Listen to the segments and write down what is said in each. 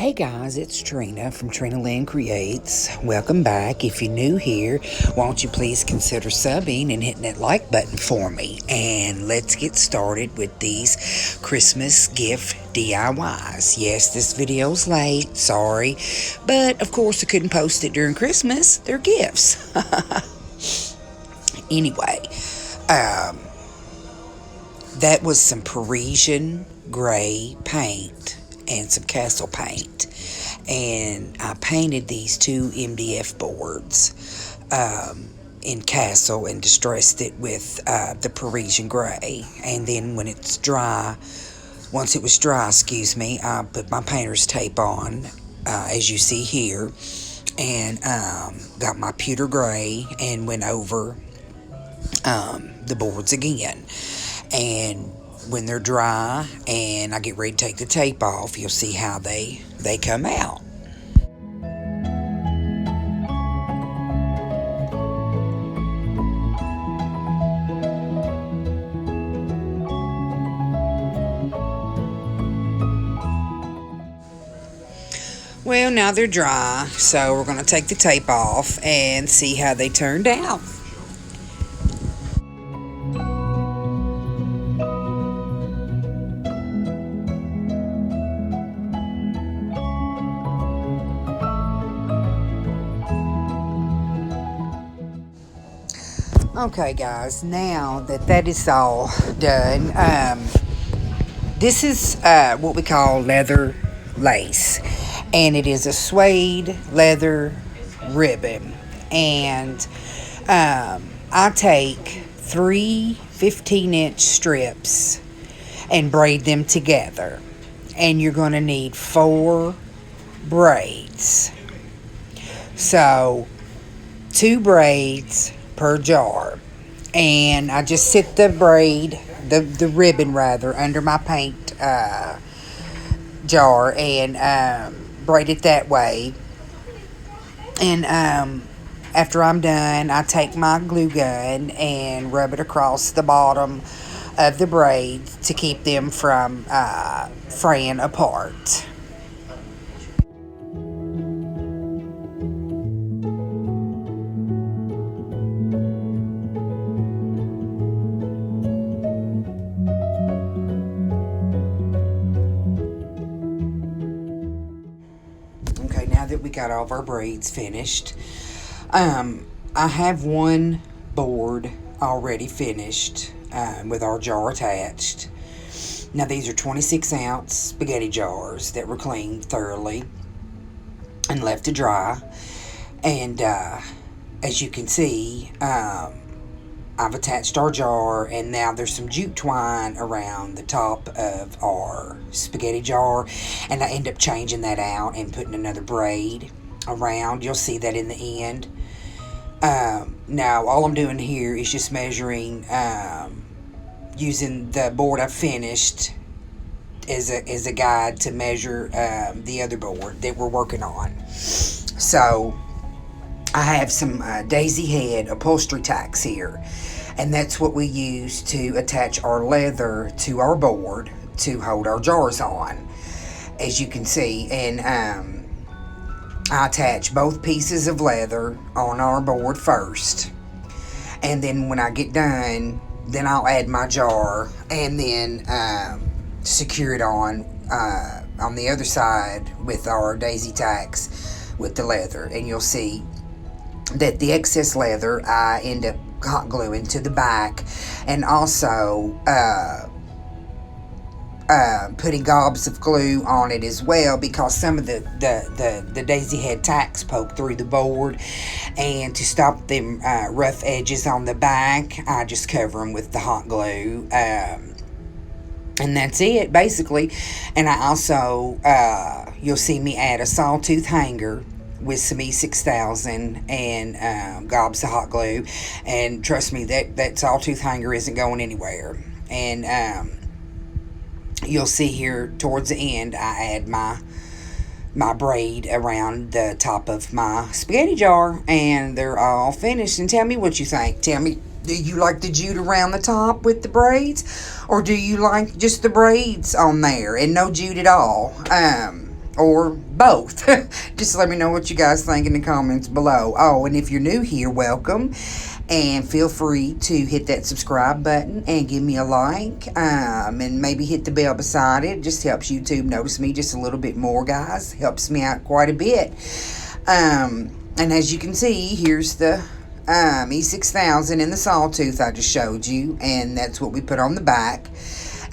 Hey guys, it's Trina from Trina Lynn Creates. Welcome back. If you're new here, won't you please consider subbing and hitting that like button for me? And let's get started with these Christmas gift DIYs. Yes, this video's late, sorry. But of course I couldn't post it during Christmas. They're gifts. Anyway, that was some Parisian gray paint and some castle paint, and I painted these two MDF boards in castle and distressed it with the Parisian gray. And then when it's dry, once it was dry, I put my painter's tape on, as you see here, and got my pewter gray and went over the boards again. And when they're dry and I get ready to take the tape off, you'll see how they come out. Well, now they're dry, so we're going to take the tape off and see how they turned out. Okay guys, now that is all done, this is what we call leather lace, and it is a suede leather ribbon, and I take 3 15-inch strips and braid them together, and you're going to need 4 braids, so 2 braids per jar. And I just sit the ribbon under my paint jar and braid it that way. And after I'm done, I take my glue gun and rub it across the bottom of the braids to keep them from fraying apart. Now that we got all of our braids finished, I have one board already finished with our jar attached. Now these are 26-ounce spaghetti jars that were cleaned thoroughly and left to dry. And as you can see, I've attached our jar, and now there's some jute twine around the top of our spaghetti jar, and I end up changing that out and putting another braid around. You'll see that in the end. Now all I'm doing here is just measuring, using the board I finished as a guide to measure the other board that we're working on. So I have some daisy head upholstery tacks here, and that's what we use to attach our leather to our board to hold our jars on, as you can see. And I attach both pieces of leather on our board first, and then when I get done, then I'll add my jar and then secure it on the other side with our daisy tacks with the leather. And you'll see that the excess leather I end up hot gluing to the back, and also putting gobs of glue on it as well, because some of the daisy head tacks poke through the board, and to stop them rough edges on the back, I just cover them with the hot glue, and that's it basically. And I also you'll see me add a sawtooth hanger with some E6000 and gobs of hot glue, and trust me, that sawtooth hanger isn't going anywhere. And you'll see here towards the end, I add my braid around the top of my spaghetti jar, and they're all finished. And tell me what you think. Tell me, do you like the jute around the top with the braids, or do you like just the braids on there and no jute at all? or both. Just let me know what you guys think in the comments below. Oh, and if you're new here, welcome. And feel free to hit that subscribe button and give me a like. And maybe hit the bell beside it. It just helps YouTube notice me just a little bit more, guys. Helps me out quite a bit. And as you can see, here's the E6000 in the sawtooth I just showed you. And that's what we put on the back.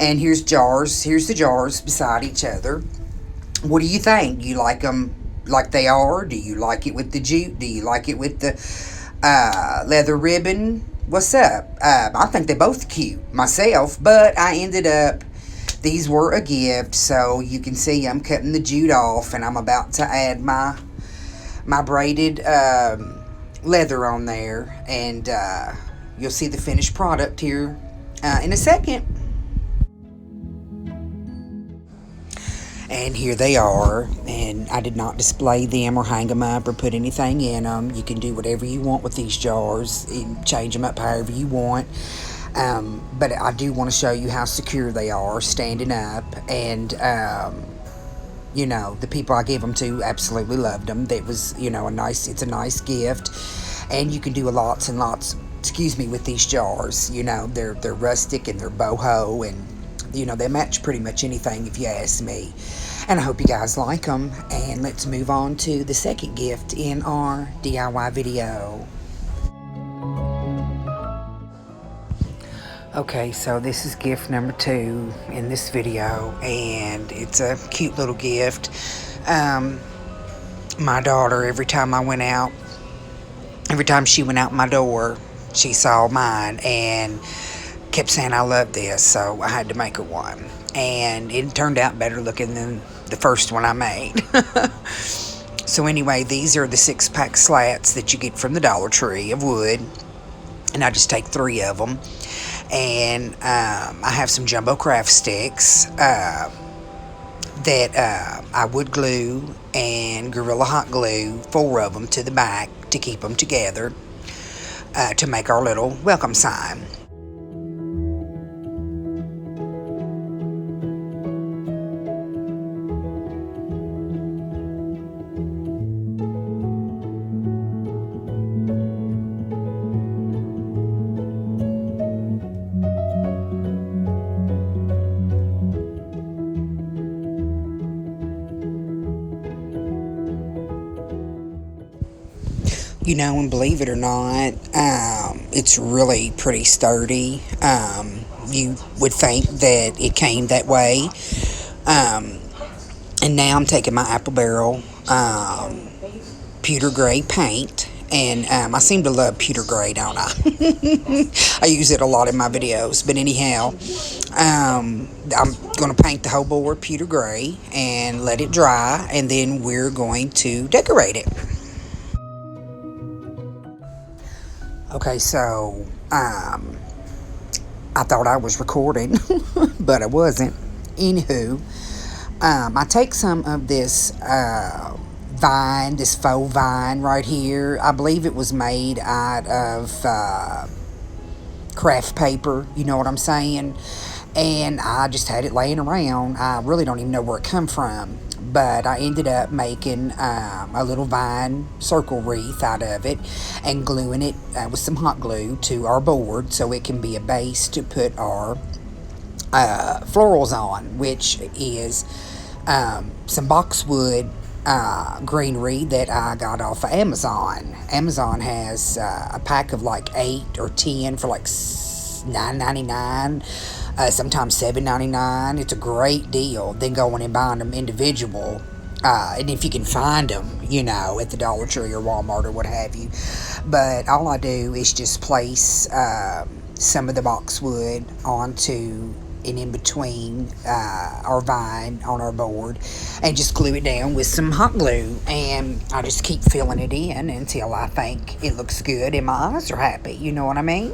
And here's jars. Here's the jars beside each other. What do you think? Do you like them like they are? Do you like it with the jute? Do you like it with the leather ribbon? What's up? I think they both cute myself, but I ended up, these were a gift, so you can see I'm cutting the jute off, and I'm about to add my braided leather on there, and you'll see the finished product here in a second. And here they are, and I did not display them or hang them up or put anything in them. You can do whatever you want with these jars and change them up however you want. But I do want to show you how secure they are standing up. And, you know, the people I gave them to absolutely loved them. It was, you know, it's a nice gift. And you can do lots and lots, with these jars. You know, they're rustic and they're boho, and you know, they match pretty much anything if you ask me. And I hope you guys like them. And let's move on to the second gift in our DIY video. Okay, so this is gift number 2 in this video, and it's a cute little gift. My daughter, every time she went out my door, she saw mine and kept saying I love this, so I had to make her one, and it turned out better looking than the first one I made. So anyway, these are the 6-pack slats that you get from the Dollar Tree of wood, and I just take 3 of them, and I have some jumbo craft sticks that I would glue and Gorilla Hot glue 4 of them to the back to keep them together to make our little welcome sign. You know, and believe it or not, it's really pretty sturdy. You would think that it came that way. And now I'm taking my apple barrel pewter gray paint. And I seem to love pewter gray, don't I? I use it a lot in my videos. But anyhow, I'm going to paint the whole board pewter gray and let it dry. And then we're going to decorate it. Okay, so I thought I was recording, but I wasn't. Anywho, I take some of this vine, this faux vine right here. I believe it was made out of craft paper, you know what I'm saying? And I just had it laying around. I really don't even know where it come from. But I ended up making a little vine circle wreath out of it and gluing it with some hot glue to our board so it can be a base to put our florals on, which is some boxwood greenery that I got off of Amazon. Amazon has a pack of like 8 or 10 for like $9.99. Sometimes $7.99. It's a great deal than going and buying them individual. And if you can find them, you know, at the Dollar Tree or Walmart or what have you. But all I do is just place some of the boxwood onto and in between our vine on our board and just glue it down with some hot glue. And I just keep filling it in until I think it looks good and my eyes are happy. You know what I mean?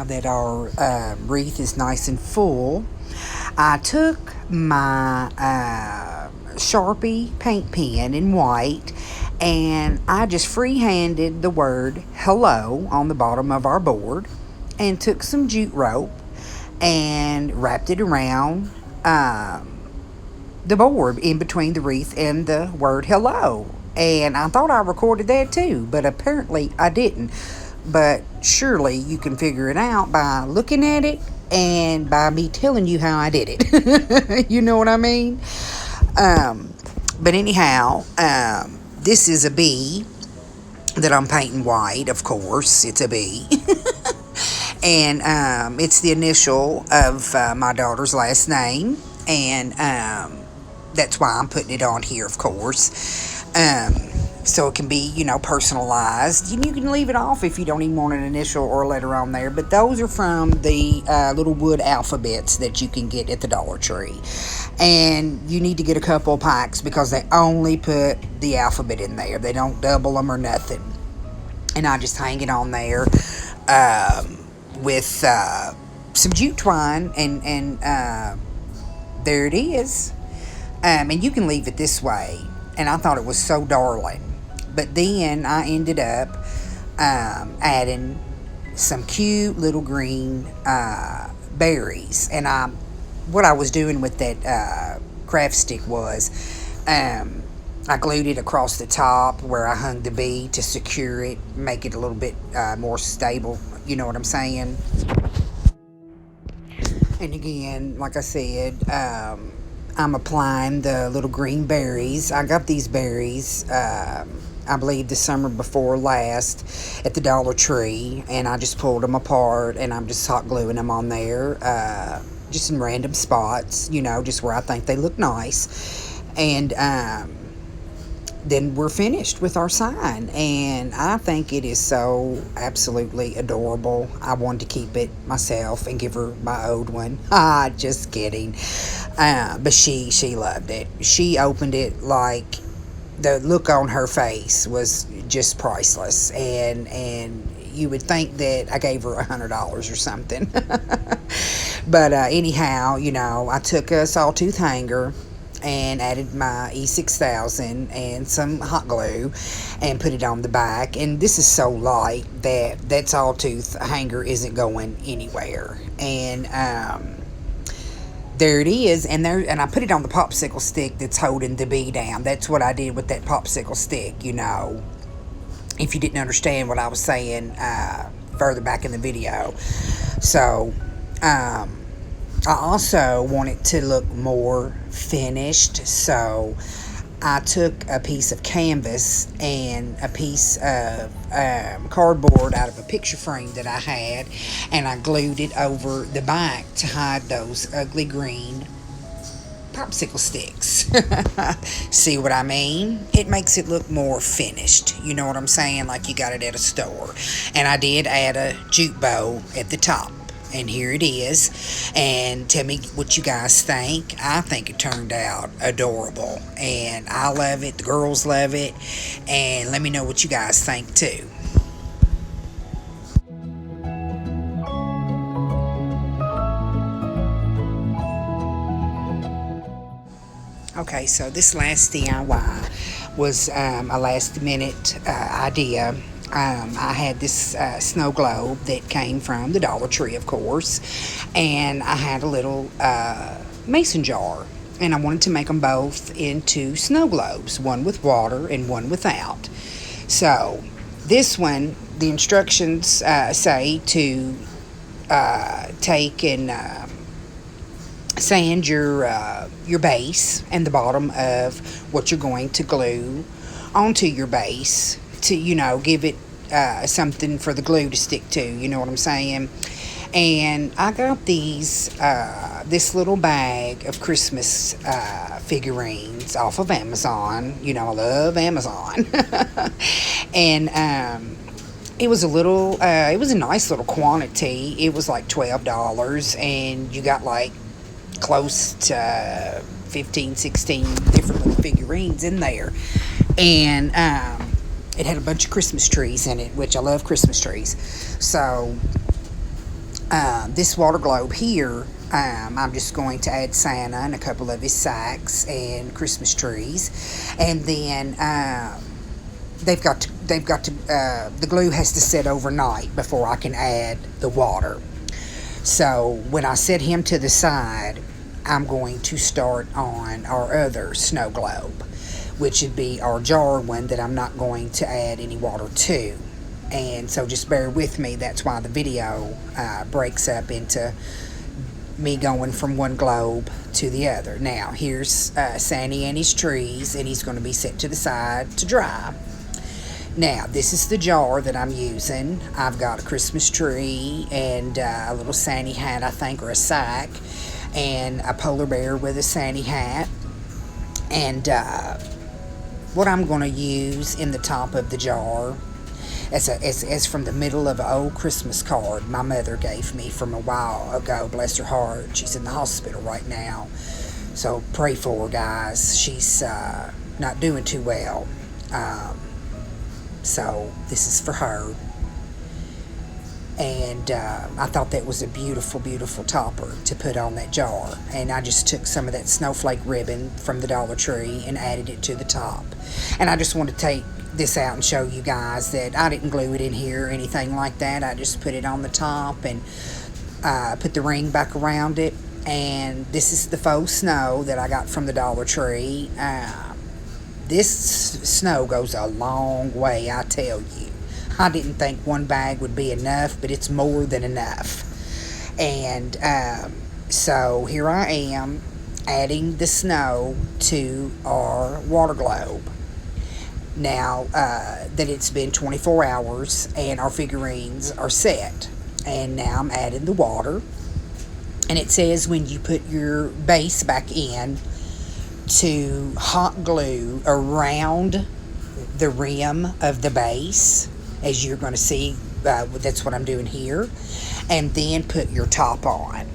now that our wreath is nice and full, I took my Sharpie paint pen in white and I just freehanded the word hello on the bottom of our board and took some jute rope and wrapped it around the board in between the wreath and the word hello. And I thought I recorded that too, but apparently I didn't. But surely you can figure it out by looking at it and by me telling you how I did it. You know what I mean? But anyhow, this is a bee that I'm painting white, of course. It's a bee. And it's the initial of my daughter's last name. And that's why I'm putting it on here, of course. So it can be, personalized. You can leave it off if you don't even want an initial or a letter on there. But those are from the little wood alphabets that you can get at the Dollar Tree. And you need to get a couple packs because they only put the alphabet in there. They don't double them or nothing. And I just hang it on there with some jute twine. And there it is. And you can leave it this way. And I thought it was so darling. But then I ended up adding some cute little green berries. And what I was doing with that craft stick was I glued it across the top where I hung the bee to secure it, make it a little bit more stable. You know what I'm saying? And again, like I said, I'm applying the little green berries. I got these berries, I believe the summer before last at the Dollar Tree, and I just pulled them apart and I'm just hot gluing them on there, just in random spots, just where I think they look nice. And then we're finished with our sign, and I think it is so absolutely adorable. I wanted to keep it myself and give her my old one. Just kidding. But she loved it. She opened it like the look on her face was just priceless, and you would think that I gave her $100 or something. But anyhow, I took a sawtooth hanger and added my E6000 and some hot glue and put it on the back. And this is so light that sawtooth hanger isn't going anywhere. And there it is. And I put it on the popsicle stick that's holding the bee down. That's what I did with that popsicle stick, if you didn't understand what I was saying further back in the video. So I also want it to look more finished, so I took a piece of canvas and a piece of cardboard out of a picture frame that I had, and I glued it over the back to hide those ugly green popsicle sticks. See what I mean? It makes it look more finished. You know what I'm saying? Like you got it at a store. And I did add a jute bow at the top. And here it is. And tell me what you guys think. I think it turned out adorable. And I love it. The girls love it. And let me know what you guys think too. Okay, so this last DIY was a last minute idea. I had this snow globe that came from the Dollar Tree, of course, and I had a little mason jar, and I wanted to make them both into snow globes, one with water and one without. So this one, the instructions say to take and sand your base and the bottom of what you're going to glue onto your base to, give it something for the glue to stick to, you know what I'm saying? And I got these, this little bag of Christmas figurines off of Amazon. I love Amazon. And it was it was a nice little quantity. It was like $12, and you got like close to 15, 16 different little figurines in there. And it had a bunch of Christmas trees in it, which I love Christmas trees. So This water globe here, I'm just going to add Santa and a couple of his sacks and Christmas trees, and then the glue has to set overnight before I can add the water. So when I set him to the side, I'm going to start on our other snow globe, which would be our jar one that I'm not going to add any water to. And so just bear with me. That's why the video breaks up into me going from one globe to the other. Now, here's Sandy and his trees, and he's going to be set to the side to dry. Now, this is the jar that I'm using. I've got a Christmas tree and a little Sandy hat, I think, or a sack, and a polar bear with a Sandy hat. And what I'm going to use in the top of the jar, as from the middle of an old Christmas card my mother gave me from a while ago. Bless her heart. She's in the hospital right now, so pray for her, guys. She's not doing too well, so this is for her. And I thought that was a beautiful, beautiful topper to put on that jar. And I just took some of that snowflake ribbon from the Dollar Tree and added it to the top. And I just want to take this out and show you guys that I didn't glue it in here or anything like that. I just put it on the top and put the ring back around it. And this is the faux snow that I got from the Dollar Tree. This snow goes a long way, I tell you. I didn't think one bag would be enough, but it's more than enough. And so here I am adding the snow to our water globe. Now that it's been 24 hours and our figurines are set. And now I'm adding the water. And it says when you put your base back in, to hot glue around the rim of the base, as you're going to see. That's what I'm doing here. And then put your top on.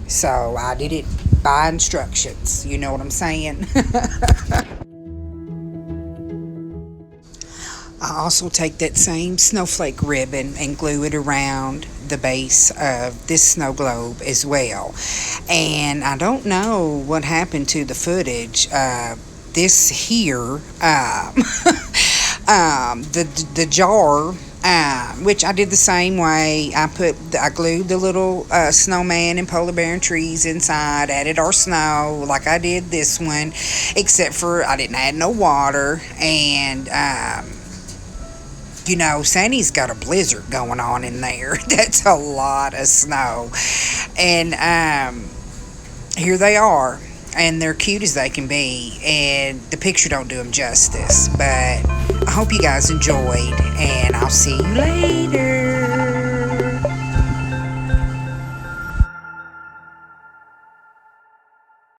So I did it by instructions. You know what I'm saying? I also take that same snowflake ribbon and glue it around the base of this snow globe as well. And I don't know what happened to the footage. This here, the jar, which I did the same way. I glued the little snowman and polar bear and trees inside, added our snow like I did this one, except for I didn't add no water. And you know, Sandy's got a blizzard going on in there. That's a lot of snow. And here they are. And they're cute as they can be. And the picture don't do them justice. But I hope you guys enjoyed. And I'll see you later.